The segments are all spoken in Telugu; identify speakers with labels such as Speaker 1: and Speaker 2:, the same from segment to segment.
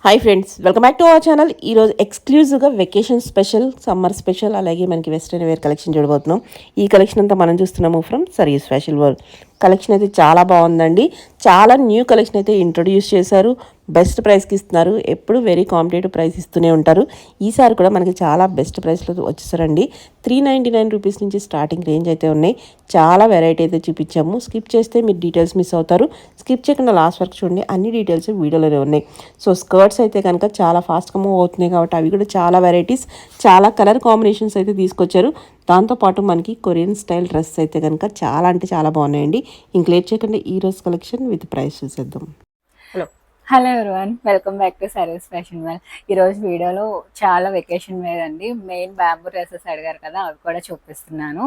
Speaker 1: Hi friends, welcome back to our channel. ఈరోజు ఎక్స్క్లూజివ్గా వెకేషన్ స్పెషల్, సమ్మర్ స్పెషల్, అలాగే మనకి వెస్ట్రన్ వేర్ కలెక్షన్ చూడబోతున్నాం. ఈ కలెక్షన్ అంతా మనం చూస్తున్నాము from sarees fashion world. Collection అయితే చాలా బాగుందండి. చాలా న్యూ కలెక్షన్ అయితే ఇంట్రొడ్యూస్ చేశారు. బెస్ట్ ప్రైస్కి ఇస్తున్నారు. ఎప్పుడు వెరీ కాంపిటేటివ్ ప్రైస్ ఇస్తూనే ఉంటారు. ఈసారి కూడా మనకి చాలా బెస్ట్ ప్రైస్లో వచ్చేసారండి. 399 రూపీస్ నుంచి స్టార్టింగ్ రేంజ్ అయితే ఉన్నాయి. చాలా వెరైటీ అయితే చూపించాము. స్కిప్ చేస్తే మీరు డీటెయిల్స్ మిస్ అవుతారు. స్కిప్ చేయకుండా లాస్ట్ వరకు చూడండి. అన్ని డీటెయిల్స్ వీడియోలోనే ఉన్నాయి. సో స్కర్ట్స్ అయితే కనుక చాలా ఫాస్ట్గా మూవ్ అవుతున్నాయి కాబట్టి అవి కూడా చాలా వెరైటీస్, చాలా కలర్ కాంబినేషన్స్ అయితే తీసుకొచ్చారు. దాంతోపాటు మనకి కొరియన్ స్టైల్ డ్రెస్ అయితే కనుక చాలా అంటే చాలా బాగున్నాయండి. ఇంక లేట్ చేయకుండా ఈ రోజు కలెక్షన్ విత్ ప్రైస్ చూసేద్దాం. Hello
Speaker 2: hello everyone, welcome back to service fashion well. ఈరోజు వీడియోలో చాలా వెకేషన్ వేర్ అండి. మెయిన్ బ్యాంబూ డ్రెస్సెస్ అడిగారు కదా, అవి కూడా చూపిస్తున్నాను.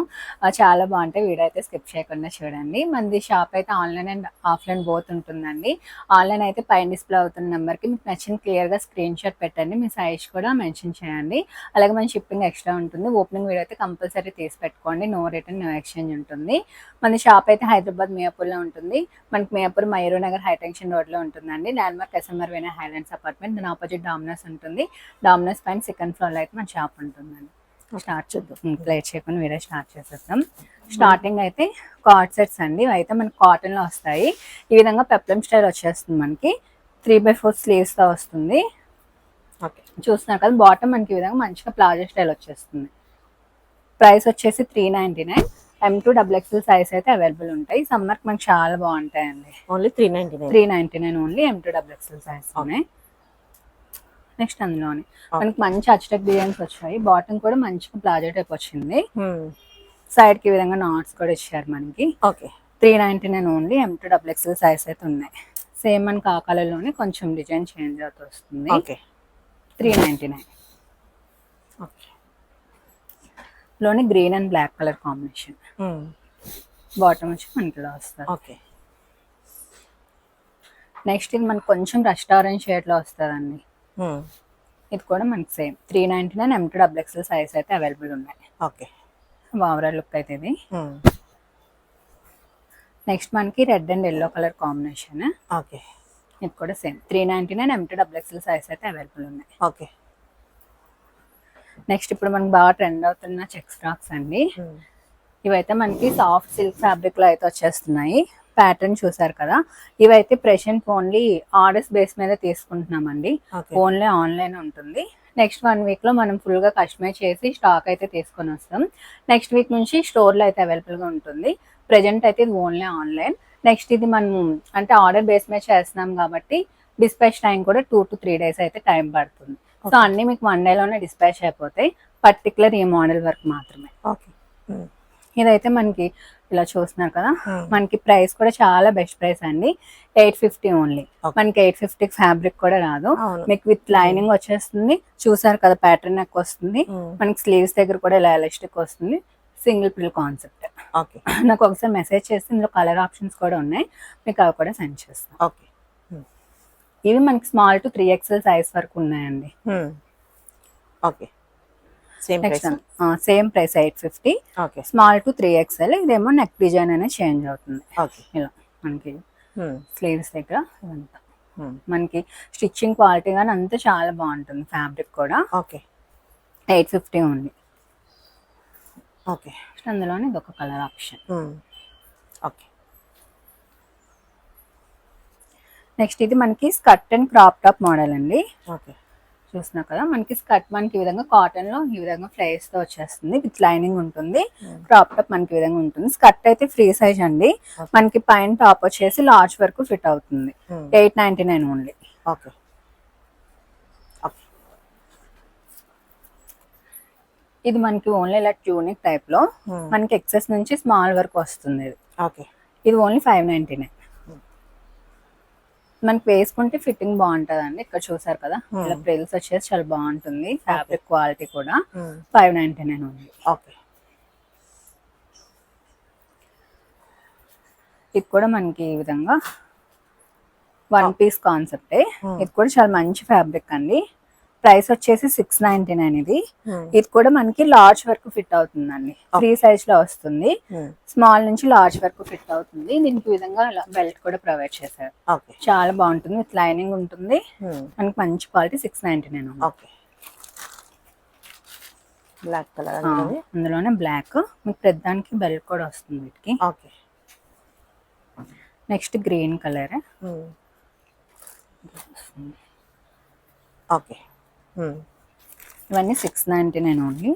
Speaker 2: చాలా బాగుంటాయి. వీడియో అయితే స్కిప్ చేయకుండా చూడండి. మనది షాప్ అయితే ఆన్లైన్ అండ్ ఆఫ్లైన్ బోత్ ఉంటుందండి. ఆన్లైన్ అయితే పైన డిస్ప్లే అవుతున్న నెంబర్కి మీకు నచ్చిన క్లియర్గా స్క్రీన్ షాట్ పెట్టండి. మీ సైజ్ కూడా మెన్షన్ చేయండి. అలాగే మన షిప్పింగ్ ఎక్స్ట్రా ఉంటుంది. ఓపెనింగ్ వీడియో అయితే కంపల్సరీ తీసి పెట్టుకోండి. నో రిటర్న్, నో ఎక్స్చేంజ్ ఉంటుంది. మన షాప్ అయితే హైదరాబాద్ మియాపూర్లో ఉంటుంది. మనకి మియాపూర్ మయూరు నగర్ హైటెన్షన్ రోడ్లో ఉంటుందండి. ల్యాండ్మార్క్ ఎస్ఎంఆర్ వేనా హైలాండ్స్ అపార్ట్మెంట్, దాని ఆపోజిట్ డామినోస్ ఉంటుంది. డామినోస్ పైన సెకండ్ ఫ్లోర్లో అయితే మన షాప్ ఉంటుందండి. స్టార్ట్ చేద్దాం. ప్లేట్ చేయకుండా వేరే స్టార్ట్ చేసేద్దాం. స్టార్టింగ్ అయితే కార్డ్ సెట్స్ అండి. అయితే మనకి కాటన్లో వస్తాయి. ఈ విధంగా పెప్లమ్ స్టైల్ వచ్చేస్తుంది. మనకి 3/4 స్లీవ్స్తో వస్తుంది. ఓకే, చూస్తున్నారు కదా. బాటమ్ మనకి ఈ విధంగా మంచిగా ప్లాజో స్టైల్ వచ్చేస్తుంది. ప్రైస్ వచ్చేసి 399. M2 XXL సైజ్ అయితే అవైలబుల్ ఉంటాయి. సమ్మర్కి మనకి చాలా బాగుంటాయండి.
Speaker 1: Only 399.
Speaker 2: 399 only. M2 XXL size ఉన్నాయి. నెక్స్ట్ అందులోనే మనకి మంచి అచ్టెక్ డిజైన్స్ వచ్చాయి. బాటమ్ కూడా మంచిగా ప్లాజో టైప్ వచ్చింది. సైడ్ కి విధంగా నాట్స్ కూడా ఇచ్చారు మనకి. Okay, 399 only. M2 XXL size అయితే ఉన్నాయి. సేమ్ మనకి ఆ కలర్ లోనే కొంచెం డిజైన్ చేంజ్ అవుతూ వస్తుంది. ఓకే, 399. ఓకే, లోని green and black colour combination. Bottom వచ్చి మనకి ఇలా వస్తుంది. ఓకే, నెక్స్ట్ ఇది మనకు కొంచెం రెస్టారెంట్ షేడ్ లో వస్తుందండి. ఇది కూడా మనకి సేమ్ 399. M2 XXL సైజ్ అయితే అవైలబుల్ ఉన్నాయి. ఓకే, ఓవరాల్ లుక్ అయితే ఇది. నెక్స్ట్ మనకి red and yellow colour combination. Okay, ఇది కూడా సేమ్ 399. M2 XXL సైజ్ అయితే అవైలబుల్ ఉన్నాయి. ఓకే, నెక్స్ట్ ఇప్పుడు మనకి బాగా ట్రెండ్ అవుతున్న చెక్స్ ఫ్రాక్స్ అండి. ఇవైతే మనకి సాఫ్ట్ సిల్క్ ఫ్యాబ్రిక్ లో అయితే వచ్చేస్తున్నాయి. ప్యాటర్న్ చూసారు కదా. ఇవైతే ప్రెసెంట్ ఓన్లీ ఆర్డర్స్ బేస్ మీద తీసుకుంటున్నామండి. ఓన్లీ ఆన్లైన్ ఉంటుంది. నెక్స్ట్ 1 వీక్ లో మనం ఫుల్ గా కస్టమైజ్ చేసి స్టాక్ అయితే తీసుకొని వస్తాం. నెక్స్ట్ వీక్ నుంచి స్టోర్ లో అయితే అవైలబుల్ గా ఉంటుంది. ప్రెజెంట్ అయితే ఇది ఓన్లీ ఆన్లైన్. నెక్స్ట్ ఇది మనం అంటే ఆర్డర్ బేస్ మీద చేస్తున్నాం కాబట్టి డిస్పాచ్ టైం కూడా 2 to 3 days అయితే టైం పడుతుంది. సో అన్ని మీకు 1 day లోనే డిస్పాచ్ అయిపోతాయి. పర్టికులర్ ఈ మోడల్ వరకు మాత్రమే. ఓకే, ఇదైతే మనకి ఇలా చూస్తున్నారు కదా. మనకి ప్రైస్ కూడా చాలా బెస్ట్ ప్రైస్ అండి. 850 ఓన్లీ. మనకి 850 ఫ్యాబ్రిక్ కూడా రాదు. మీకు విత్ లైనింగ్ వచ్చేస్తుంది. చూసారు కదా, ప్యాటర్న్ నెక్ వస్తుంది. మనకి స్లీవ్స్ దగ్గర కూడా ఇలా ఎలాస్టిక్ వస్తుంది. సింగిల్ పిల్ కాన్సెప్ట్. ఓకే, నాకు ఒకసారి మెసేజ్ చేస్తే ఇందులో కలర్ ఆప్షన్స్ కూడా ఉన్నాయి. మీకు అవి కూడా సెండ్ చేస్తాను. ఓకే, ఇవి మనకి స్మాల్ టు 3XL సైజ్ వరకు ఉన్నాయండి. Okay, same price 850. Okay, small to 3XL. ఇదేమో నెక్ డిజైన్ అనేది చేంజ్ అవుతుంది. ఓకే, ఇలా మనకి స్లీవ్స్ దగ్గర ఇదంతా మనకి స్టిచ్చింగ్ క్వాలిటీ కానీ అంతా చాలా బాగుంటుంది. ఫ్యాబ్రిక్ కూడా. ఓకే, 850 ఉంది. ఓకే, అందులోనే ఇది ఒక కలర్ ఆప్షన్. ఓకే, నెక్స్ట్ ఇది మనకి skirt and crop top model అండి. ఓకే, చూస్తున్నా కదా. మనకి స్కర్ట్ మనకి ఈ విధంగా కాటన్ లో ఈ విధంగా ఫ్లైస్ తో వచ్చేస్తుంది. విత్ లైనింగ్ ఉంటుంది. క్రాప్ టాప్ మనకి ఈ విధంగా ఉంటుంది. స్కర్ట్ అయితే ఫ్రీ సైజ్ అండి. మనకి పైన టాప్ వచ్చేసి లార్జ్ వరకు ఫిట్ అవుతుంది. 899 ఓన్లీ. ఓకే, ఇది మనకి ఓన్లీ ఇలా ట్యూనిక్ టైప్ లో మనకి ఎక్సెస్ నుంచి స్మాల్ వరకు వస్తుంది. ఓకే, ఇది ఓన్లీ 599. మనకి వేసుకుంటే ఫిట్టింగ్ బాగుంటది అండి. ఇక్కడ చూసారు కదా, ఇలా ప్రిల్స్ వచ్చేసి చాలా బాగుంటుంది. ఫ్యాబ్రిక్ క్వాలిటీ కూడా 599 ఉంది. ఓకే, ఇది కూడా మనకి ఈ విధంగా 1 పీస్ కాన్సెప్టే. ఇది కూడా చాలా మంచి ఫ్యాబ్రిక్ అండి. ప్రైస్ వచ్చేసి 699 ఇది. ఇది కూడా మనకి లార్జ్ వరకు ఫిట్ అవుతుందండి. ఫ్రీ సైజ్ లో వస్తుంది. స్మాల్ నుంచి లార్జ్ వరకు ఫిట్ అవుతుంది. దీనికి ఈ విధంగా బెల్ట్ కూడా ప్రొవైడ్ చేశారు. చాలా బాగుంటుంది. విత్ లైనింగ్ ఉంటుంది. మనకి మంచి క్వాలిటీ 699.
Speaker 1: ఓకే, బ్లాక్ కలర్
Speaker 2: అందులోనే బ్లాక్. మీకు ప్రతిదానికి బెల్ట్ కూడా వస్తుంది వీటికి.
Speaker 1: Okay,
Speaker 2: next green colour.
Speaker 1: Okay,
Speaker 2: ఇవన్నీ 699 ఓన్లీ.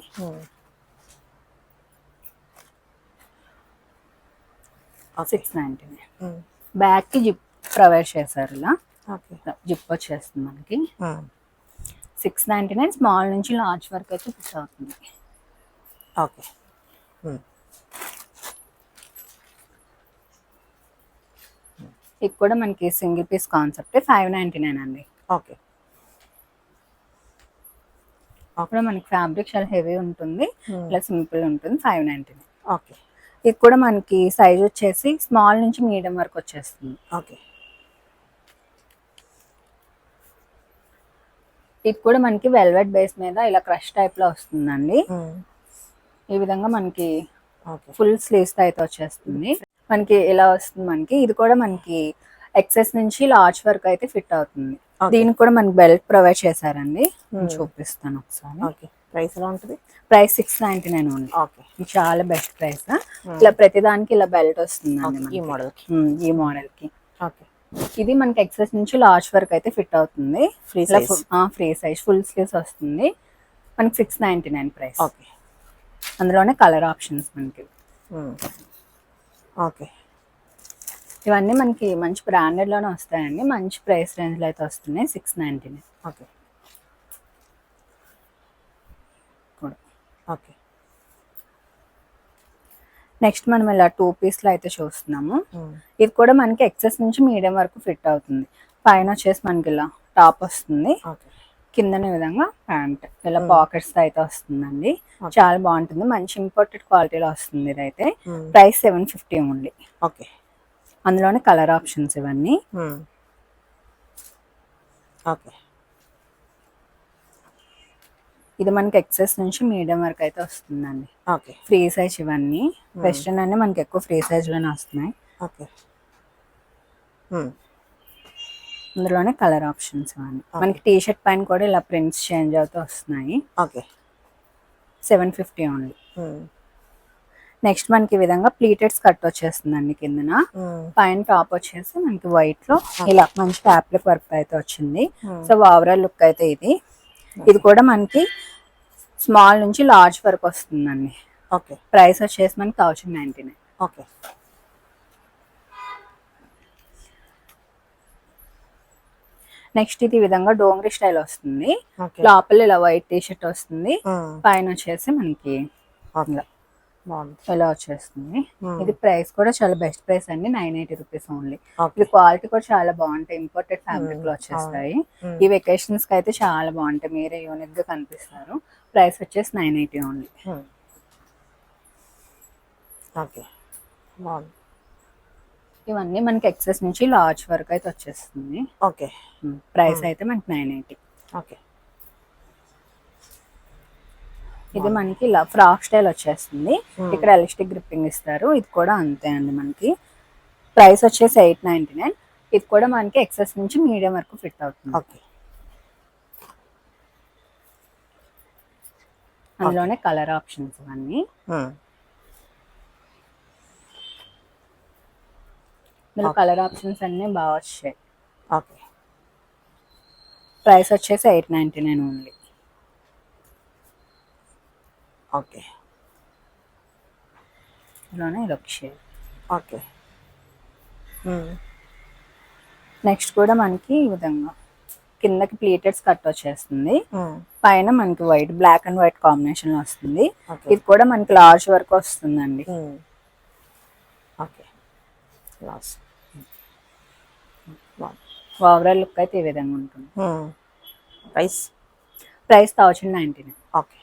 Speaker 2: బ్యాక్ కి జిప్ ప్రొవైడ్ చేశారు. ఇలా జిప్ వచ్చేస్తుంది మనకి. 699. స్మాల్ నుంచి లార్జ్ వరకు అయితే ఫిట్ అవుతుంది.
Speaker 1: ఓకే,
Speaker 2: ఇది కూడా మనకి సింగిల్ పీస్ కాన్సెప్ట్ 599 అండి.
Speaker 1: ఓకే,
Speaker 2: అప్పుడు మనకి ఫ్యాబ్రిక్ చాలా హెవీ ఉంటుంది. ఇలా సింపుల్ ఉంటుంది. 599.
Speaker 1: ఓకే,
Speaker 2: ఇది కూడా మనకి సైజ్ వచ్చేసి స్మాల్ నుంచి మీడియం వరకు వచ్చేస్తుంది.
Speaker 1: ఓకే,
Speaker 2: ఇది కూడా మనకి వెల్వెట్ బేస్ మీద ఇలా క్రష్ టైప్ లో వస్తుందండి. ఈ విధంగా మనకి ఫుల్ స్లీవ్స్ అయితే వచ్చేస్తుంది. మనకి ఇలా వస్తుంది. మనకి ఇది కూడా మనకి ఎక్సెస్ నుంచి లార్జ్ వరకు అయితే ఫిట్ అవుతుంది. దీనికి కూడా మనకి బెల్ట్ ప్రొవైడ్ చేశారండి. చూపిస్తాను ఒకసారి.
Speaker 1: ప్రైస్ ఎలా ఉంటుంది?
Speaker 2: ప్రైస్ 699 ఉంది. చాలా బెస్ట్ ప్రైస్. ఇలా ప్రతిదానికి ఇలా బెల్ట్ వస్తుంది
Speaker 1: ఈ మోడల్
Speaker 2: కి. ఇది మనకి ఎక్సెస్ నుంచి లార్జ్ వరకు అయితే ఫిట్ అవుతుంది. ఫ్రీ సైజ్ ఫుల్ స్లీవ్స్ వస్తుంది. మనకి 699 ప్రైస్. అందులోనే కలర్ ఆప్షన్స్ మనకి.
Speaker 1: ఓకే,
Speaker 2: ఇవన్నీ మనకి మంచి బ్రాండెడ్ లోనే వస్తాయండి. మంచి ప్రైస్ రేంజ్ లో అయితే వస్తున్నాయి. 699.
Speaker 1: Okay, okay.
Speaker 2: నెక్స్ట్ మనం ఇలా 2 పీస్లో అయితే చూస్తున్నాము. ఇది కూడా మనకి ఎక్సెస్ నుంచి మీడియం వరకు ఫిట్ అవుతుంది. పైన వచ్చేసి మనకి ఇలా టాప్ వస్తుంది. కిందనే విధంగా ప్యాంట్ ఇలా పాకెట్స్ అయితే వస్తుందండి. చాలా బాగుంటుంది. మంచి ఇంపోర్టెడ్ క్వాలిటీలో వస్తుంది. ఇదైతే ప్రైస్ 750 ఓన్లీ.
Speaker 1: ఓకే,
Speaker 2: అందులోనే కలర్ ఆప్షన్స్ ఇవన్నీ.
Speaker 1: ఓకే,
Speaker 2: ఇది మనకి ఎక్సెస్ నుంచి మీడియం వరకు అయితే వస్తుందండి.
Speaker 1: ఓకే,
Speaker 2: ఫ్రీ సైజ్ ఇవన్నీ. వెస్ట్రన్ అన్ని మనకి ఎక్కువ ఫ్రీ సైజ్ లోనే వస్తున్నాయి.
Speaker 1: ఓకే,
Speaker 2: అందులోనే కలర్ ఆప్షన్స్ ఇవన్నీ. మనకి టీ షర్ట్ పైన కూడా ఇలా ప్రింట్స్ చేంజ్ అవుతూ వస్తున్నాయి.
Speaker 1: Okay,
Speaker 2: 750 only. నెక్స్ట్ మనకి ఈ విధంగా ప్లీటెడ్ స్కర్ట్ వచ్చేస్తుందండి. కిందన పైన టాప్ వచ్చేసి మనకి వైట్ లో ఇలా మంచి ఫ్యాబ్రిక్ వర్క్ అయితే వచ్చింది. సో ఓవరాల్ లుక్ అయితే ఇది. ఇది కూడా మనకి స్మాల్ నుంచి లార్జ్ వరకు వస్తుందండి.
Speaker 1: ఓకే,
Speaker 2: ప్రైస్ వచ్చేసి మనకి 1099.
Speaker 1: ఓకే,
Speaker 2: నెక్స్ట్ ఇది ఈ విధంగా డోంగ్రీ స్టైల్ వస్తుంది. లోపల ఇలా వైట్ టీ షర్ట్ వస్తుంది. పైన వచ్చేసి మనకి ఇలా వచ్చేస్తుంది. ఇది ప్రైస్ కూడా చాలా బెస్ట్ ప్రైస్ అండి. 980 రూపీస్ ఓన్లీ. ఇది క్వాలిటీ కూడా చాలా బాగుంటాయి. ఇంపోర్టెడ్ ఫ్యాబ్రిక్ లో వచ్చేస్తాయి. ఈ వెకేషన్స్ కి అయితే చాలా బాగుంటాయి. మీరే యూనిక్ గా కనిపిస్తారు. ప్రైస్ వచ్చేసి 980 ఓన్లీ. ఇవన్నీ మనకి ఎక్సెస్ నుంచి లార్జ్ వరకు అయితే వచ్చేస్తుంది.
Speaker 1: ఓకే,
Speaker 2: ప్రైస్ అయితే మనకి 980.
Speaker 1: ఓకే,
Speaker 2: ఇది మనకి ఇలా ఫ్రాక్ స్టైల్ వచ్చేస్తుంది. ఇక్కడ ఎలాస్టిక్ గ్రిప్పింగ్ ఇస్తారు. ఇది కూడా అంతే అండి. మనకి ప్రైస్ వచ్చేసి 899. ఇది కూడా మనకి ఎక్సెస్ నుంచి మీడియం వరకు ఫిట్ అవుతుంది.
Speaker 1: ఓకే,
Speaker 2: అందులోనే కలర్ ఆప్షన్స్ ఇవన్నీ. ఇందులో కలర్ ఆప్షన్స్ అన్ని బాగా వచ్చాయి.
Speaker 1: ఓకే,
Speaker 2: ప్రైస్ వచ్చేసి 899 ఓన్లీ.
Speaker 1: ఓకే,
Speaker 2: ఇందులోనే ఇది ఒక షేడ్.
Speaker 1: ఓకే,
Speaker 2: నెక్స్ట్ కూడా మనకి ఈ విధంగా కిందకి ప్లీటెడ్ స్కర్ట్ వచ్చేస్తుంది. పైన మనకి white black and white combination వస్తుంది. ఇది కూడా మనకి లార్జ్ వరకు వస్తుందండి.
Speaker 1: ఓకే,
Speaker 2: ఓవరాల్ లుక్ అయితే ఈ విధంగా ఉంటుంది.
Speaker 1: ప్రైస్
Speaker 2: 1099.
Speaker 1: ఓకే,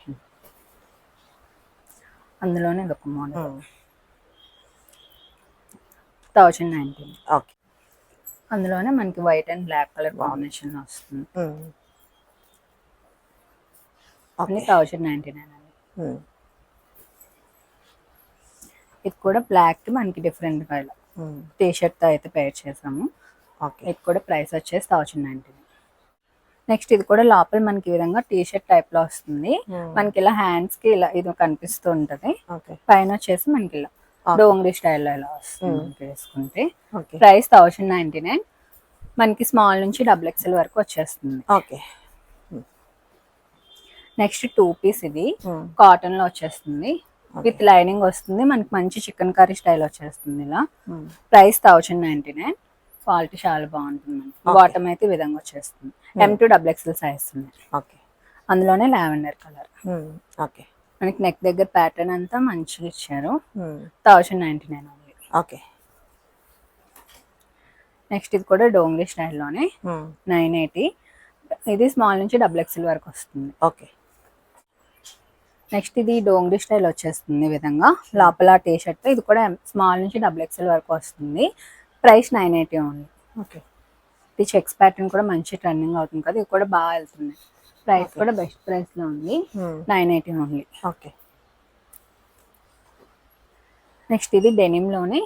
Speaker 2: అందులోనే ఒక మోడల్ 1019.
Speaker 1: ఓకే,
Speaker 2: అందులోనే మనకి white and black colour combination వస్తుంది. అన్ని
Speaker 1: ఓకే
Speaker 2: 1099 అండి. ఇది కూడా బ్లాక్ మనకి డిఫరెంట్ గా ఇలా టీ షర్ట్ తో అయితే పేర్ చేసాము.
Speaker 1: ఓకే
Speaker 2: ఇది కూడా ప్రైస్ వచ్చేసి 1099. నెక్స్ట్ ఇది కూడా లోపల మనకి ఈ విధంగా టీ షర్ట్ టైప్ లో వస్తుంది. మనకి ఇలా హ్యాండ్స్ కి ఇలా ఇది కనిపిస్తూ ఉంటది.
Speaker 1: ఓకే
Speaker 2: పైన వచ్చేసి మనకి ఇలా డోంగ్రీ స్టైల్లో ఇలా వస్తుంది మనకి వేసుకుంటే.
Speaker 1: Okay
Speaker 2: price 1099. మనకి స్మాల్ నుంచి XXL వరకు వచ్చేస్తుంది.
Speaker 1: ఓకే
Speaker 2: నెక్స్ట్ 2 పీస్ ఇది కాటన్ లో వచ్చేస్తుంది. విత్ లైనింగ్ వస్తుంది. మనకి మంచి చికెన్ కర్రీ స్టైల్ వచ్చేస్తుంది ఇలా. ప్రైస్ 1099. క్వాలిటీ చాలా బాగుంటుంది. బాటమ్ అయితే ఈ విధంగా వచ్చేస్తుంది. M to XXL సైజ్ ఉంది.
Speaker 1: ఓకే
Speaker 2: అందులోనే లావెండర్ కలర్.
Speaker 1: ఓకే
Speaker 2: మనకి నెక్ దగ్గర ప్యాటర్న్ అంతా మంచిగా ఇచ్చారు. 1099 ఉంది.
Speaker 1: ఓకే
Speaker 2: నెక్స్ట్ ఇది కూడా డోంగ్లీ స్టైల్లోనే 980. ఇది స్మాల్ నుంచి XXL వరకు వస్తుంది.
Speaker 1: ఓకే
Speaker 2: నెక్స్ట్ ఇది డోంగ్లీ స్టైల్ వచ్చేస్తుంది ఈ విధంగా. లోపల టీ షర్ట్ ఇది కూడా స్మాల్ నుంచి XXL వరకు వస్తుంది. ప్రైస్ 980 ఉంది.
Speaker 1: ఓకే
Speaker 2: ఇది చెక్స్ ప్యాటర్న్ కూడా మంచి ట్రెండింగ్ అవుతుంది కదా, ఇది కూడా బాగా వెళ్తుంది. ప్రైస్ కూడా బెస్ట్ ప్రైస్ లో ఉంది. 980 ఉంది.
Speaker 1: ఓకే
Speaker 2: నెక్స్ట్ ఇది డెనిమ్ లోనే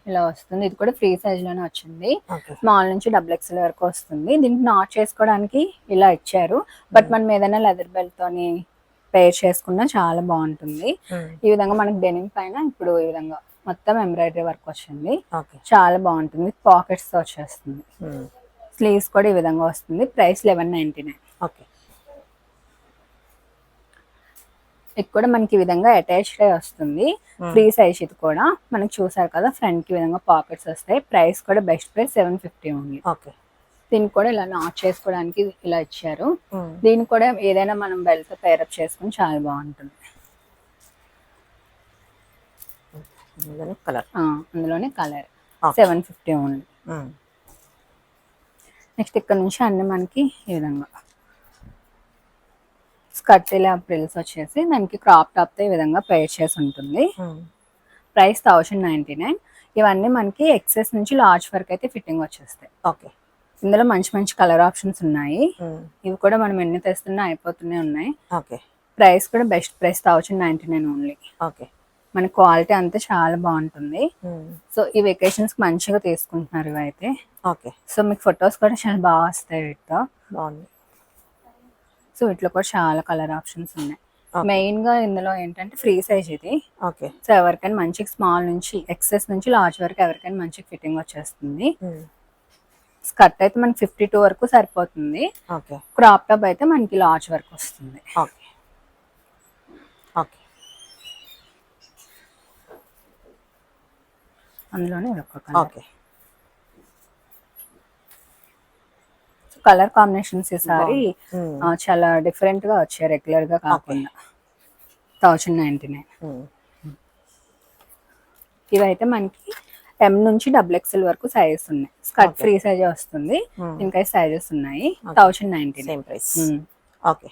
Speaker 2: ఇలా వస్తుంది. ఇది కూడా ఫ్రీ సైజ్ లోనే వచ్చింది.
Speaker 1: ఓకే
Speaker 2: స్మాల్ నుంచి XXL వరకు వస్తుంది. దీనికి నాట్ చేసుకోవడానికి ఇలా ఇచ్చారు. బట్ మనం ఏదైనా లెదర్ బెల్ట్ తోని పేర్ చేసుకున్నా చాలా బాగుంటుంది. ఈ విధంగా మనకి డెనిమ్ పైన ఇప్పుడు ఈ విధంగా మొత్తం ఎంబ్రాయిడరీ వర్క్ వచ్చింది.
Speaker 1: ఓకే
Speaker 2: చాలా బాగుంటుంది. పాకెట్స్ తో వచ్చేస్తుంది. స్లీవ్స్ కూడా ఈ విధంగా వస్తుంది. ప్రైస్ 1199.
Speaker 1: ఓకే
Speaker 2: ఇది కూడా మనకి ఈ విధంగా అటాచ్డ్ అయి వస్తుంది. ఫ్రీ సైజ్ ఇది కూడా మనకి చూసారు కదా, ఫ్రంట్ కి విధంగా పాకెట్స్ వస్తాయి. ప్రైస్ కూడా బెస్ట్ ప్రైస్ 750 ఉంది.
Speaker 1: ఓకే
Speaker 2: దీనికి కూడా ఇలా నాట్ చేసుకోవడానికి ఇలా ఇచ్చారు. దీనికి కూడా ఏదైనా మనం బెల్ట్ తో పేరప్ చేసుకుని చాలా బాగుంటుంది.
Speaker 1: కలర్
Speaker 2: అందులోనే కలర్ 750 ఉంది. నెక్స్ట్ ఇక్కడ నుంచి అన్ని మనకి ఈ విధంగా స్కర్ట్ ఇలా ప్రిల్స్ వచ్చేసి దానికి క్రాప్ టాప్ తో ఈ విధంగా పేర్ చేసి ఉంటుంది. ప్రైస్ 1099. ఇవన్నీ మనకి ఎక్సెస్ నుంచి లార్జ్ వరకు అయితే ఫిట్టింగ్ వచ్చేస్తాయి.
Speaker 1: ఓకే
Speaker 2: ఇందులో మంచి మంచి కలర్ ఆప్షన్స్ ఉన్నాయి. ఇవి కూడా మనం ఎన్ని తెస్తున్నా అయిపోతూనే ఉన్నాయి.
Speaker 1: ఓకే
Speaker 2: ప్రైస్ కూడా బెస్ట్ ప్రైస్ 1099 ఓన్లీ.
Speaker 1: ఓకే
Speaker 2: మన క్వాలిటీ అంతా చాలా బాగుంటుంది. సో ఈ వెకేషన్స్ మంచిగా తీసుకుంటున్నారు ఇవైతే.
Speaker 1: ఓకే
Speaker 2: సో మీకు ఫొటోస్ కూడా చాలా బాగా వస్తాయి వీటితో.
Speaker 1: బాగుంది.
Speaker 2: సో వీటిలో కూడా చాలా కలర్ ఆప్షన్స్ ఉన్నాయి. మెయిన్ గా ఇందులో ఏంటంటే ఫ్రీ సైజ్ ఇది.
Speaker 1: ఓకే
Speaker 2: సో ఎవరికైనా మంచి స్మాల్ నుంచి ఎక్సెస్ నుంచి లార్జ్ వరకు ఎవరికైనా మంచి ఫిట్టింగ్ వచ్చేస్తుంది. స్కర్ట్ అయితే మనకి 52 వరకు సరిపోతుంది.
Speaker 1: ఓకే
Speaker 2: క్రాప్ టాప్ అయితే మనకి లార్జ్ వరకు వస్తుంది.
Speaker 1: ఓకే ఓకే
Speaker 2: అందులోనే
Speaker 1: ఓకే
Speaker 2: కలర్ కాంబినేషన్స్ ఈసారి చాలా డిఫరెంట్ గా వచ్చాయి, రెగ్యులర్ గా కాకుండా. 1099. ఇవైతే మనకి M నుంచి XXL వరకు సైజెస్ ఉన్నాయి. స్కర్ట్ ఫ్రీ సైజ్ వస్తుంది. ఇంకా సైజెస్ ఉన్నాయి. 1099
Speaker 1: సేమ్ ప్రైస్. ఓకే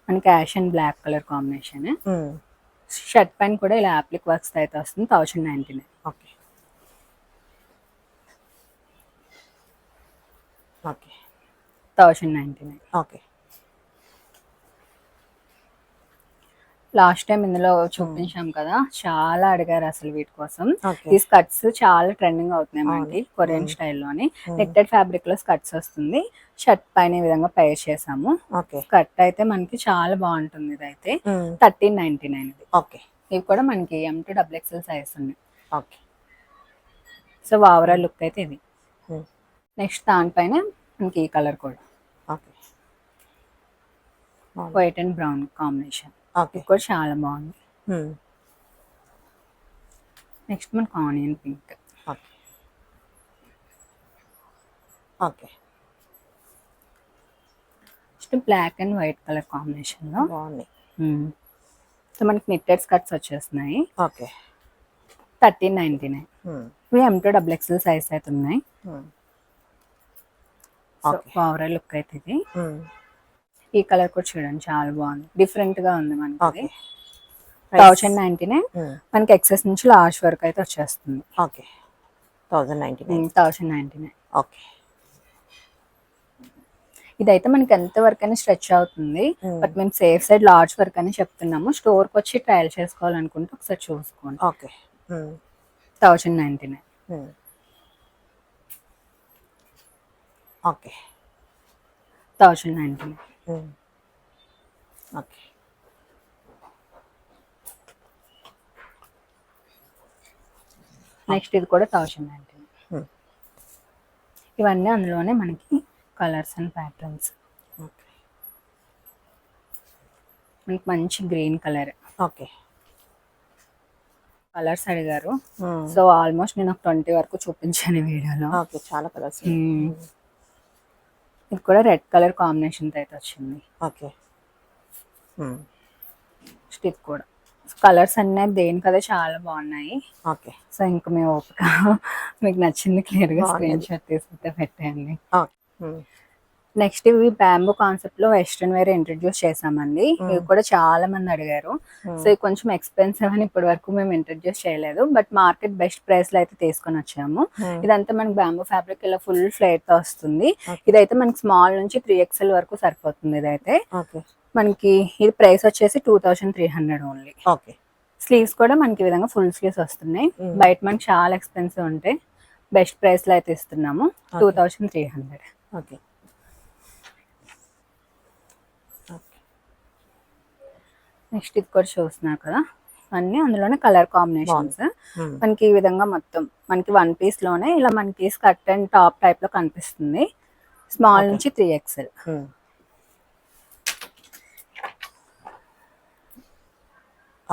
Speaker 2: మనకి ash and black colour combination. Shirt పైన కూడా ఇలా అప్లిక్ వర్క్స్ అయితే వస్తుంది. 1099.
Speaker 1: Okay okay
Speaker 2: 1099.
Speaker 1: Okay
Speaker 2: last time ఇందులో చూపించాం కదా, చాలా అడిగారు అసలు వీటి కోసం.
Speaker 1: ఓకే
Speaker 2: ఈ స్కర్ట్స్ చాలా ట్రెండింగ్ అవుతున్నాయి మనకి కొరియన్ స్టైల్లోని. నెట్టెడ్ ఫ్యాబ్రిక్ లో స్కర్ట్స్ వస్తుంది. షర్ట్ పైన ఈ విధంగా పేర్ చేసాము.
Speaker 1: ఓకే
Speaker 2: స్కర్ట్ అయితే మనకి చాలా బాగుంటుంది. ఇది అయితే 1399 ఇది.
Speaker 1: ఓకే
Speaker 2: ఇవి కూడా మనకి M to XXL సైజ్ ఉన్నాయి.
Speaker 1: ఓకే
Speaker 2: సో ఓవరాల్ లుక్ అయితే ఇది. నెక్స్ట్ దానిపైన మనకి ఈ కలర్ కూడా
Speaker 1: okay
Speaker 2: white and brown combination.
Speaker 1: Okay
Speaker 2: ఇది కూడా చాలా బాగుంది. నెక్స్ట్ మనకి onion pink.
Speaker 1: Okay okay
Speaker 2: next black and white colour combination లో
Speaker 1: బాగుంది.
Speaker 2: సో మనకి నిట్టెడ్ స్కర్ట్స్ వచ్చేస్తున్నాయి.
Speaker 1: ఓకే
Speaker 2: 1399. ఇవి M to XXL సైజ్ అయితే ఉన్నాయి. ఓవరాల్ లుక్ అయితే ఇది. ఈ కలర్ కూడా చూడండి చాలా బాగుంది, డిఫరెంట్ గా ఉంది మనకి. 1099. మనకి ఎక్సెస్ నుంచి లార్జ్ వరకు అయితే వచ్చేస్తుంది.
Speaker 1: ఓకే 1099.
Speaker 2: 1099.
Speaker 1: ఓకే
Speaker 2: ఇదైతే మనకి ఎంత వరకు అయినా స్ట్రెచ్ అవుతుంది, బట్ మేము సేఫ్ సైడ్ లార్జ్ వరకు అని చెప్తున్నాము. స్టోర్కి వచ్చి ట్రయల్ చేసుకోవాలనుకుంటే ఒకసారి చూసుకోండి.
Speaker 1: ఓకే
Speaker 2: 1099.
Speaker 1: ఓకే
Speaker 2: 1099.
Speaker 1: ఓకే
Speaker 2: నెక్స్ట్ ఇది కూడా 1099. ఇవన్నీ అందులోనే మనకి కలర్స్ అండ్ ప్యాటర్న్స్. మనకి మంచి గ్రీన్ కలర్.
Speaker 1: ఓకే
Speaker 2: కలర్స్ అడిగారు, సో ఆల్మోస్ట్ నేను ఒక 20 వరకు చూపించాను ఈ వీడియోలో.
Speaker 1: ఓకే చాలా కలర్స్.
Speaker 2: ఇది కూడా రెడ్ కలర్ కాంబినేషన్ అయితే వచ్చింది.
Speaker 1: ఓకే
Speaker 2: స్టిక్ కూడా కలర్స్ అన్నీ దేనికదే చాలా బాగున్నాయి.
Speaker 1: ఓకే
Speaker 2: సో ఇంకా మీ ఓపిక మీకు నచ్చింది క్లియర్గా స్క్రీన్ షాట్ తీసుకుంటే పెట్టేయండి. నెక్స్ట్ ఇవి బ్యాంబూ కాన్సెప్ట్ లో వెస్ట్రన్ వేర్ ఇంట్రడ్యూస్ చేసామండి. ఇవి కూడా చాలా మంది అడిగారు. సో ఇవి కొంచెం ఎక్స్పెన్సివ్ అని ఇప్పటి వరకు మేము ఇంట్రడ్యూస్ చేయలేదు, బట్ మార్కెట్ బెస్ట్ ప్రైస్ లో అయితే తీసుకొని వచ్చాము. ఇదంతా మనకి బ్యాంబూ ఫ్యాబ్రిక్ ఇలా ఫుల్ ఫ్లేట్ తో వస్తుంది. ఇదైతే మనకి స్మాల్ నుంచి 3XL వరకు సరిపోతుంది. ఇదైతే మనకి ఇది ప్రైస్ వచ్చేసి 2300 ఓన్లీ.
Speaker 1: ఓకే
Speaker 2: స్లీవ్స్ కూడా మనకి ఈ విధంగా ఫుల్ స్లీవ్స్ వస్తున్నాయి. బయట మనకి చాలా ఎక్స్పెన్సివ్ ఉంటాయి, బెస్ట్ ప్రైస్ లో అయితే ఇస్తున్నాము 2300.
Speaker 1: ఓకే
Speaker 2: నెక్స్ట్ ఇది కూడా చూస్తున్నారు కదా, అన్ని అందులోనే కలర్ కాంబినేషన్స్. మనకి ఈ విధంగా మొత్తం మనకి 1 పీస్ లోనే ఇలా మనకి స్కర్ట్ అండ్ టాప్ టైప్ లో కనిపిస్తుంది. స్మాల్ నుంచి 3XL.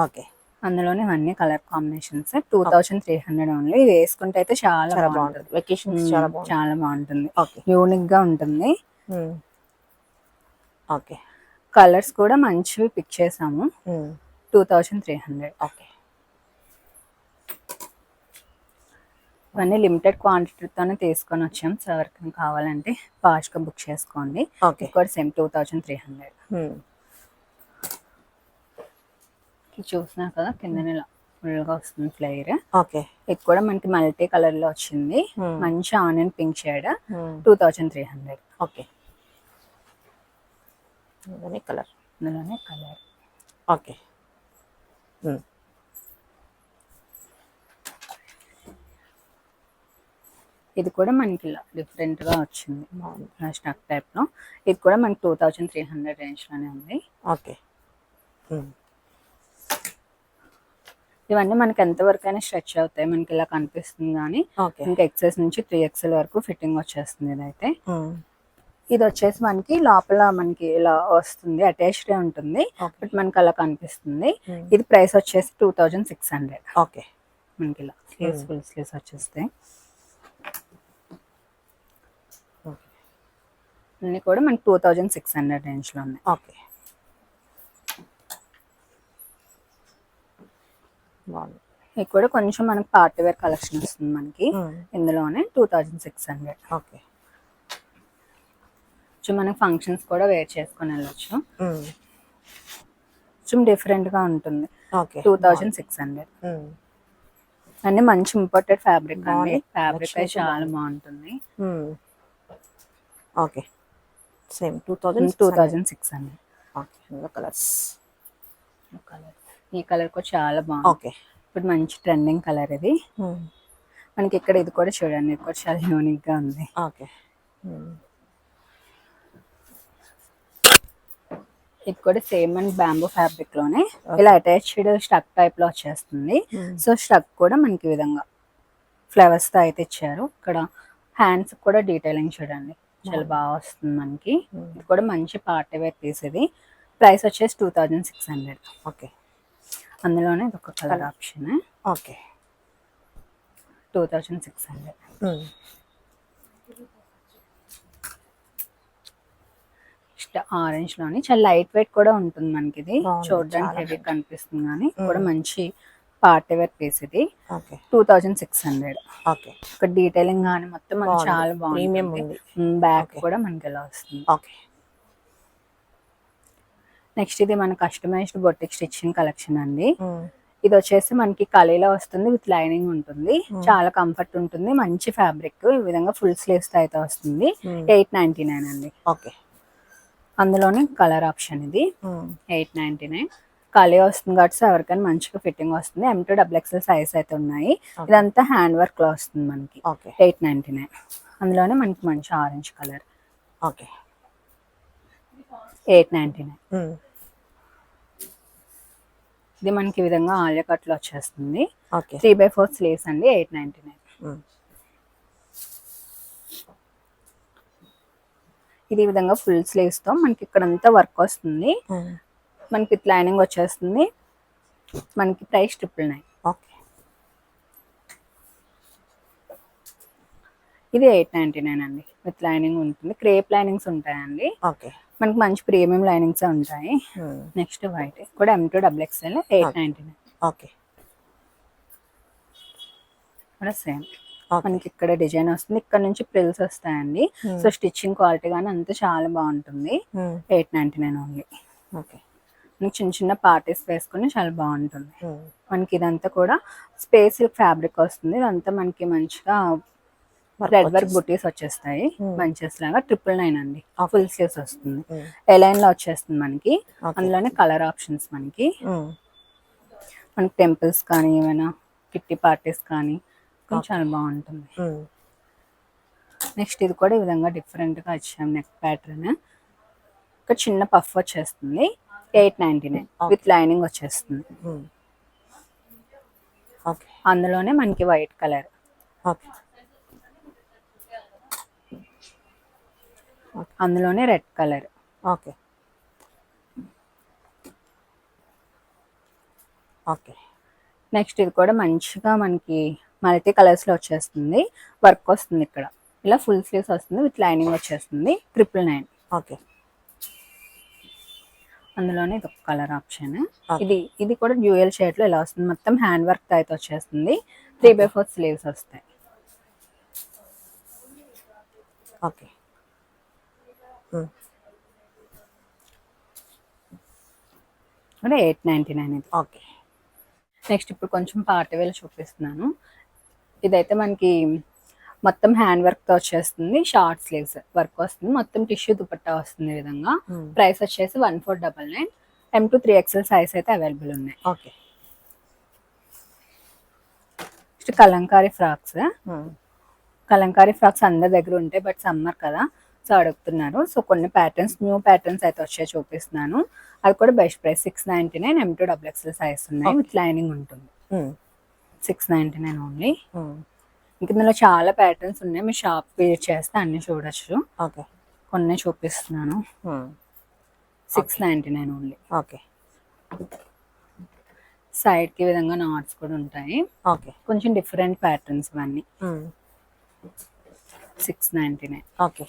Speaker 1: ఓకే
Speaker 2: అందులోనే అన్ని కలర్ కాంబినేషన్స్ 2300 ఓన్లీ. ఇది వేసుకుంటే అయితే చాలా బాగుంటుంది.
Speaker 1: వెకేషన్
Speaker 2: చాలా బాగుంటుంది,
Speaker 1: ఓకే
Speaker 2: యూనిక్ గా ఉంటుంది.
Speaker 1: ఓకే
Speaker 2: కలర్స్ కూడా మంచివి పిక్ చేసాము. 2300.
Speaker 1: ఓకే
Speaker 2: ఇవన్నీ లిమిటెడ్ క్వాంటిటీతోనే తీసుకొని వచ్చాం. సో ఎవరికైనా కావాలంటే ఫాస్ట్గా బుక్ చేసుకోండి.
Speaker 1: ఓకే
Speaker 2: కూడా సేమ్ 2300. చూస్తున్నారు కదా కింద ఫుల్గా వస్తుంది ఫ్లైర్.
Speaker 1: ఓకే
Speaker 2: ఇది కూడా మనకి మల్టీ కలర్ లో వచ్చింది. మంచి onion pink shade. 2300.
Speaker 1: Okay colour
Speaker 2: అందులోనే కలర్.
Speaker 1: ఓకే
Speaker 2: ఇది కూడా మనకి ఇలా డిఫరెంట్ గా వచ్చింది స్టక్ టైప్ లో. ఇది కూడా మనకి 2300 రేంజ్ లోనే ఉంది.
Speaker 1: ఓకే
Speaker 2: ఇవన్నీ మనకి ఎంత వరకు అయినా స్ట్రెచ్ అవుతాయి, మనకి ఇలా కనిపిస్తుంది. కానీ ఇంకా XS నుంచి 3XL వరకు ఫిట్టింగ్ వచ్చేస్తుంది. ఇదైతే ఇది వచ్చేసి మనకి లోపల మనకి ఇలా వస్తుంది, అటాచ్డ్ ఉంటుంది, బట్ మనకి అలా కనిపిస్తుంది. ఇది ప్రైస్ వచ్చేసి 2600.
Speaker 1: ఓకే
Speaker 2: మనకి ఇలా స్లీవ్స్ ఫుల్ స్లీవ్స్ వచ్చేస్తాయి. అన్ని కూడా మనకి 2600 రేంజ్ లో ఉన్నాయి.
Speaker 1: ఓకే
Speaker 2: ఇది కూడా కొంచెం మనకి పార్టీ వేర్ కలెక్షన్ వస్తుంది మనకి ఇందులోనే 2600.
Speaker 1: ఓకే
Speaker 2: మనకి ఫంక్షన్స్ కూడా వేర్ చేసుకొని వెళ్ళొచ్చు. కొంచెం డిఫరెంట్ గా ఉంటుంది. 2600. అన్ని మంచి ఇంపోర్టెడ్ ఫ్యాబ్రిక్ అండి. ఫ్యాబ్రిక్ అయితే చాలా బాగుంటుంది.
Speaker 1: Okay same
Speaker 2: 2600.
Speaker 1: కలర్స్
Speaker 2: ఈ కలర్ కూడా చాలా బాగుంది.
Speaker 1: ఓకే
Speaker 2: ఇప్పుడు మంచి ట్రెండింగ్ కలర్ ఇది. మనకి ఇక్కడ ఇది కూడా చూడండి, ఇది కూడా చాలా యూనిక్ గా ఉంది.
Speaker 1: ఓకే
Speaker 2: ఇది కూడా సేమ్ అండ్ బ్యాంబూ ఫ్యాబ్రిక్ లోనే ఇలా అటాచ్డ్ స్టక్ టైప్ లో వచ్చేస్తుంది. సో స్టక్ కూడా మనకి ఈ విధంగా ఫ్లవర్స్ తో అయితే ఇచ్చారు. ఇక్కడ హ్యాండ్స్ కూడా డీటెయిలింగ్ చూడండి, చాలా బాగా వస్తుంది మనకి. ఇది కూడా మంచి పార్టీ వేర్ పీస్. ఇది ప్రైస్ వచ్చేసి 2600.
Speaker 1: ఓకే
Speaker 2: అందులోనే ఇది ఒక కలర్ ఆప్షన్.
Speaker 1: ఓకే
Speaker 2: 2600. ఆరెంజ్ లోని చాలా లైట్ వెయిట్ కూడా ఉంటుంది మనకి. ఇది చూడడానికి హెవీ కనిపిస్తుంది కానీ కూడా మంచి పార్టీ వేర్ పీస్. ఇది 2600.
Speaker 1: ఓకే
Speaker 2: ఒక డీటెయిలింగ్ కానీ మొత్తం మనకి చాలా బాగుంది. బ్యాక్ కూడా మనకి ఎలా వస్తుంది.
Speaker 1: ఓకే
Speaker 2: నెక్స్ట్ ఇది మన కస్టమైజ్డ్ బొటిక్ స్టిచ్చింగ్ కలెక్షన్ అండి. ఇది వచ్చేసి మనకి కలీలో వస్తుంది, విత్ లైనింగ్ ఉంటుంది. చాలా కంఫర్ట్ ఉంటుంది, మంచి ఫ్యాబ్రిక్. ఈ విధంగా ఫుల్ స్లీవ్స్ అయితే వస్తుంది. 899 అండి.
Speaker 1: ఓకే
Speaker 2: అందులోనే కలర్ ఆప్షన్ ఇది 899. ఖాళీ వస్తుంది కాబట్టి సో ఎవరికైనా మంచిగా ఫిట్టింగ్ వస్తుంది. M2 XXL సైజ్ అయితే ఉన్నాయి. ఇదంతా హ్యాండ్ వర్క్ లో వస్తుంది మనకి.
Speaker 1: ఓకే
Speaker 2: 899. అందులోనే మనకి మంచి ఆరెంజ్ కలర్.
Speaker 1: ఓకే
Speaker 2: 899. ఇది మనకి ఈ విధంగా ఆలియా కట్ లో వచ్చేస్తుంది.
Speaker 1: ఓకే
Speaker 2: 3/4 స్లీవ్స్ అండి. 899. ఇది ఈ విధంగా ఫుల్ స్లీవ్స్ తో మనకి ఇక్కడంతా వర్క్ వస్తుంది. మనకి విత్ లైనింగ్ వచ్చేస్తుంది. మనకి ప్రైస్ 999.
Speaker 1: ఓకే
Speaker 2: ఇది 899 అండి. విత్ లైనింగ్ ఉంటుంది. క్రేప్ లైనింగ్స్ ఉంటాయండి.
Speaker 1: ఓకే
Speaker 2: మనకి మంచి ప్రీమియం లైనింగ్స్ ఉంటాయి. నెక్స్ట్ వైట్ కూడా M2 XXL 899.
Speaker 1: ఓకే
Speaker 2: కూడా సేమ్ మనకి ఇక్కడ డిజైన్ వస్తుంది. ఇక్కడ నుంచి ప్రిల్స్ వస్తాయండి. సో స్టిచ్చింగ్ క్వాలిటీ కానీ అంతా చాలా బాగుంటుంది. 899 ఓన్లీ.
Speaker 1: ఓకే
Speaker 2: మనకి చిన్న చిన్న పార్టీస్ వేసుకుని చాలా బాగుంటుంది. మనకి ఇదంతా కూడా స్పేస్ సిల్క్ ఫ్యాబ్రిక్ వస్తుంది. ఇదంతా మనకి మంచిగా రెడ్ వర్క్ బుటీస్ వచ్చేస్తాయి. బంచెస్ లాగా 999 అండి. ఫుల్ స్లీవ్స్ వస్తుంది. ఎలైన్ లో వచ్చేస్తుంది మనకి. అందులోనే కలర్ ఆప్షన్స్ మనకి టెంపుల్స్ కానీ ఏమైనా కిట్టి పార్టీస్ కానీ చాలా బాగుంటుంది. నెక్స్ట్ ఇది కూడా ఈ విధంగా డిఫరెంట్ గా వచ్చాం. నెక్ ప్యాటర్న్ ఒక చిన్న పఫ్ వచ్చేస్తుంది. 899 విత్ లైనింగ్ వచ్చేస్తుంది. అందులోనే మనకి వైట్ కలర్. అందులోనే red colour.
Speaker 1: Okay okay
Speaker 2: next ఇది కూడా మంచిగా మనకి మల్టీ కలర్స్ లో వచ్చేస్తుంది. వర్క్ వస్తుంది ఇక్కడ ఇలా ఫుల్ స్లీవ్స్ వస్తుంది. విత్ లైనింగ్ వచ్చేస్తుంది. 999.
Speaker 1: ఓకే
Speaker 2: అందులోనే ఇది ఒక కలర్ ఆప్షన్. ఇది కూడా డ్యూయల్ షేడ్ లో ఇలా వస్తుంది. మొత్తం హ్యాండ్ వర్క్ తో అయితే వచ్చేస్తుంది. 3/4 స్లీవ్స్ వస్తాయి.
Speaker 1: ఓకే
Speaker 2: 899 ఇది.
Speaker 1: ఓకే
Speaker 2: నెక్స్ట్ ఇప్పుడు కొంచెం పార్టీ వేర్ చూపిస్తున్నాను. ఇదైతే మనకి మొత్తం హ్యాండ్ వర్క్ తో వచ్చేస్తుంది. షార్ట్ స్లీవ్స్ వర్క్ వస్తుంది. మొత్తం టిష్యూ దుపట్టా వస్తుంది. ఈ విధంగా ప్రైస్ వచ్చేసి 1499. M2 3XL సైజ్ అయితే అవైలబుల్ ఉన్నాయి.
Speaker 1: Okay
Speaker 2: next Kalamkari frocks. Kalamkari frocks అందరి దగ్గర ఉంటాయి. బట్ సమ్మర్ కదా సో అడుగుతున్నారు. సో కొన్ని ప్యాటర్న్స్ న్యూ ప్యాటర్న్స్ అయితే వచ్చే చూపిస్తున్నాను. అది కూడా best price 699. M2 XXL size ఉన్నాయి. విత్ లైనింగ్ ఉంటుంది. 699 ఓన్లీ. ఇందులో చాలా ప్యాటర్న్స్ ఉన్నాయి. మీ షాప్ విజిట్ చేస్తే అన్ని చూడొచ్చు.
Speaker 1: ఓకే
Speaker 2: కొన్ని చూపిస్తున్నాను. 699 ఓన్లీ.
Speaker 1: ఓకే
Speaker 2: సైడ్ కి విధంగా నాట్స్ కూడా ఉంటాయి.
Speaker 1: ఓకే
Speaker 2: కొంచెం డిఫరెంట్ ప్యాటర్న్స్ ఇవన్నీ. 699.
Speaker 1: ఓకే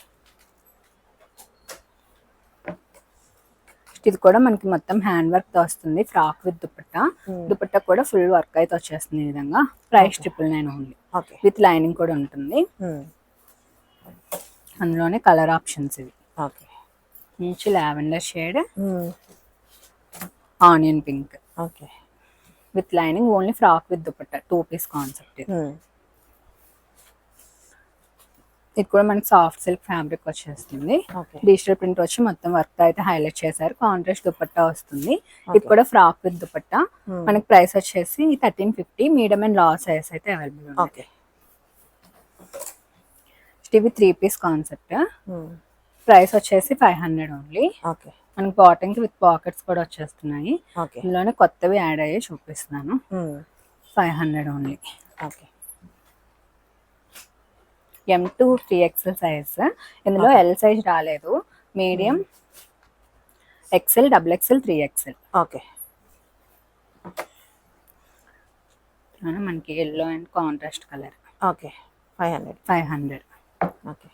Speaker 2: ఇది కూడా మనకి మొత్తం హ్యాండ్ వర్క్ తో వస్తుంది. Frock with dupatta. దుపట్టా కూడా ఫుల్ వర్క్ అయితే వచ్చేస్తుంది. ఈ విధంగా ప్రైస్ 999 ఓన్లీ. విత్ లైనింగ్ కూడా ఉంటుంది. అందులోనే కలర్ ఆప్షన్స్ ఇవి. మంచి lavender shade, onion pink.
Speaker 1: Okay
Speaker 2: with lining only frock with dupatta 2 piece concept ఇది. ఇది కూడా మనకి సాఫ్ట్ సిల్క్ ఫ్యాబ్రిక్ వచ్చేస్తుంది. డిజిటల్ ప్రింట్ వచ్చి మొత్తం వర్క్ అయితే హైలైట్ చేశారు. కాంట్రాస్ట్ దుపట్టా వస్తుంది. ఇది కూడా ఫ్రాక్ విత్ దుపట్టా. మనకి ప్రైస్ వచ్చేసి 1350. మీడియం అండ్ లార్జ్ సైజ్ అయితే అవైలబుల్ ఉంది. ఇవి 3 పీస్ కాన్సెప్ట్. ప్రైస్ వచ్చేసి 500 ఓన్లీ. మనకి బాటమ్ కి విత్ పాకెట్స్ కూడా వచ్చేస్తున్నాయి. ఇందులోనే కొత్తవి యాడ్ అయ్యి చూపిస్తున్నాను. 500 ఓన్లీ. M2 3XL size. ఇందులో L సైజ్ రాలేదు. Medium, XL, XXL, 3XL.
Speaker 1: Okay
Speaker 2: మనకి yellow and contrast colour.
Speaker 1: Okay 500. Okay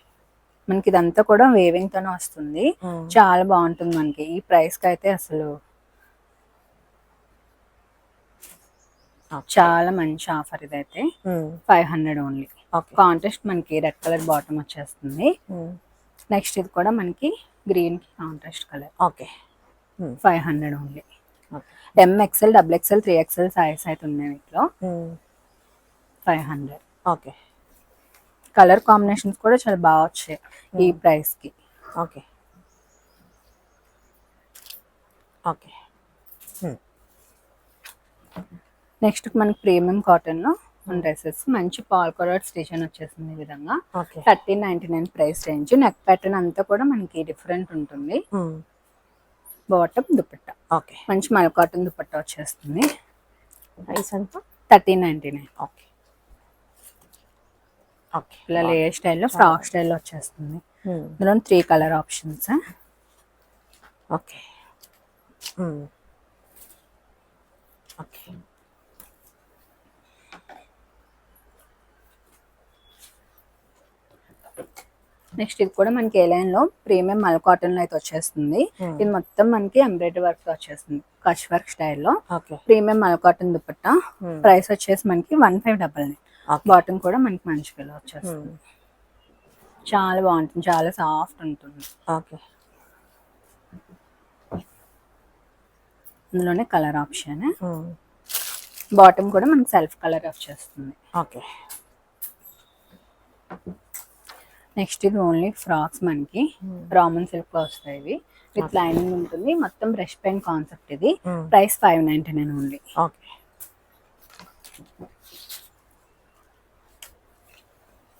Speaker 2: మనకి ఇదంతా కూడా వేవింగ్ తోనే వస్తుంది. చాలా బాగుంటుంది మనకి. ఈ ప్రైస్ కి అయితే అసలు చాలా మంచి ఆఫర్ ఇదైతే. 500 ఓన్లీ. కాంట్రాస్ట్ మనకి రెడ్ కలర్ బాటమ్ వచ్చేస్తుంది. నెక్స్ట్ ఇది కూడా మనకి గ్రీన్ కి contrast colour.
Speaker 1: Okay
Speaker 2: 500 only. MXL, XXL, 3XL size అయితే ఉన్నాయి వీటిలో. 500.
Speaker 1: ఓకే
Speaker 2: కలర్ కాంబినేషన్స్ కూడా చాలా బాగా వచ్చాయి ఈ ప్రైస్ కి.
Speaker 1: Okay okay.
Speaker 2: నెక్స్ట్ మనకి ప్రీమియం కాటన్ లో డ్రెస్సెస్ మంచి పాల్ కలర్ డిజైన్ వచ్చేసింది ఈ విధంగా.
Speaker 1: Okay.
Speaker 2: 1399 price range. Neck pattern అంతా కూడా మనకి డిఫరెంట్ ఉంటుంది. Bottom dupatta
Speaker 1: okay.
Speaker 2: మంచి మల్ కాటన్ దుపట్టా వచ్చేస్తుంది.
Speaker 1: ప్రైస్ ఎంత?
Speaker 2: 1399.
Speaker 1: ఓకే. ఓకే.
Speaker 2: ఇలా లేయర్ స్టైల్లో ఫ్రాక్ స్టైల్లో వచ్చేస్తుంది. ఇందులో 3 colour options.
Speaker 1: Okay. Okay.
Speaker 2: Next ఇది కూడా మనకి ఏ లైన్ లో ప్రీమియం మల్ కాటన్ లో అయితే వచ్చేస్తుంది. ఇది మొత్తం మనకి ఎంబ్రాయిడరీ వర్క్ తో వచ్చేస్తుంది, కచ్ వర్క్ స్టైల్లో.
Speaker 1: ఓకే.
Speaker 2: ప్రీమియం మల్ కాటన్ దుపట్టా. ప్రైస్ వచ్చేసి మనకి 1599. బాటమ్ కూడా మనకి మంచిగా ఇలా వచ్చేస్తుంది. చాలా బాగుంటుంది, చాలా సాఫ్ట్ ఉంటుంది.
Speaker 1: ఓకే.
Speaker 2: ఇందులోనే కలర్ ఆప్షన్. బాటమ్ కూడా మనకి సెల్ఫ్ కలర్ వచ్చేస్తుంది.
Speaker 1: ఓకే.
Speaker 2: నెక్స్ట్ ఇది ఓన్లీ ఫ్రాక్స్ మనకి రామన్ సిల్క్ లో వస్తాయి. ఇవి విత్ లైనింగ్ ఉంటుంది. మొత్తం బ్రష్ పెయిన్ కాన్సెప్ట్. ఇది ప్రైస్ 599 ఓన్లీ.
Speaker 1: ఓకే.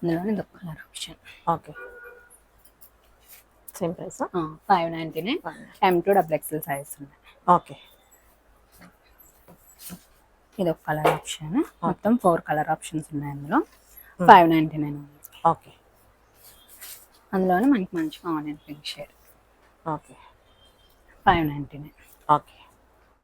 Speaker 2: ఇందులోనే ఇది colour option.
Speaker 1: Okay. Same price.
Speaker 2: 599. M2 XXL size ఉన్నాయి.
Speaker 1: ఓకే.
Speaker 2: ఇది ఒక కలర్ ఆప్షన్. మొత్తం 4 కలర్ ఆప్షన్స్ ఉన్నాయి అందులో. 599 ఓన్లీ.
Speaker 1: ఓకే.
Speaker 2: అందులోనే మనకి మంచిగా onion pink shade.
Speaker 1: Okay.
Speaker 2: 599.
Speaker 1: Okay.